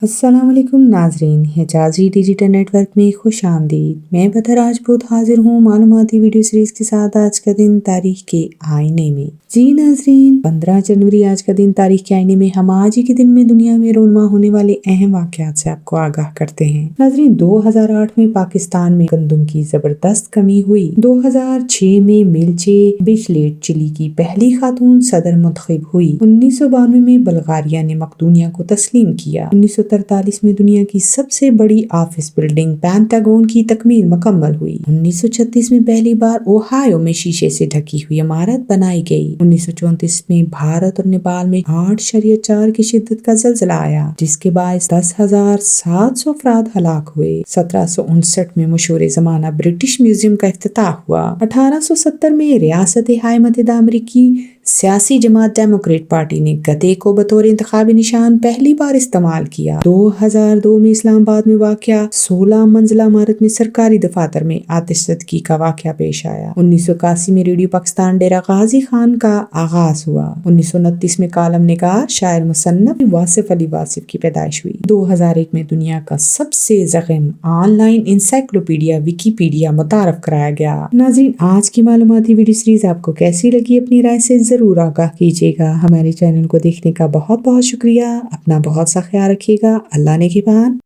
السلام علیکم ناظرین، حجازی ڈیجیٹل نیٹ ورک میں خوش آمدید۔ میں بدر راجپوت حاضر ہوں معلوماتی ویڈیو سیریز کے ساتھ آج کا دن تاریخ کے آئینے میں۔ جی ناظرین، 15 جنوری آج کا دن تاریخ کے آئینے میں ہم آج ہی کے دن میں دنیا میں رونما ہونے والے اہم واقعات سے آپ کو آگاہ کرتے ہیں۔ ناظرین، 2008 میں پاکستان میں گندم کی زبردست کمی ہوئی۔ 2006 میں میلچے بیچلیٹ چلی کی پہلی خاتون صدر منتخب ہوئی۔ 1992 میں بلغاریہ نے مقدونیہ کو تسلیم کیا۔ 1943 میں دنیا کی سب سے بڑی آفس بلڈنگ پینٹاگون کی تکمیل مکمل ہوئی۔ 1936 میں پہلی بار اوہایو میں شیشے سے ڈھکی ہوئی عمارت بنائی گئی۔ 1934 میں بھارت اور نیپال میں 8.4 کی شدت کا زلزلہ آیا، جس کے باعث 10,700 افراد ہلاک ہوئے۔ 1759 میں مشہور زمانہ برٹش میوزیم کا افتتاح ہوا۔ 1870 میں ریاست ہائے متحدہ امریکی سیاسی جماعت ڈیموکریٹ پارٹی نے گدھے کو بطور انتخابی نشان پہلی بار استعمال کیا۔ 2002 میں اسلام آباد میں واقع 16 منزلہ عمارت میں سرکاری دفاتر میں آتش زدگی کا واقعہ پیش آیا۔ 1981 میں ریڈیو پاکستان ڈیرہ غازی خان کا آغاز ہوا۔ 1929 میں کالم نگار، شاعر مصنف واصف علی واصف کی پیدائش ہوئی۔ 2001 میں دنیا کا سب سے ضخم آن لائن انسائکلوپیڈیا ویکیپیڈیا متعارف کرایا گیا۔ ناظرین، آج کی معلوماتی ویڈیو سیریز آپ کو کیسی لگی؟ اپنی رائے سے ضرور آگاہ کیجیے گا۔ ہمارے چینل کو دیکھنے کا بہت بہت شکریہ۔ اپنا بہت سا خیال رکھیے گا۔ اللہ نگہبان۔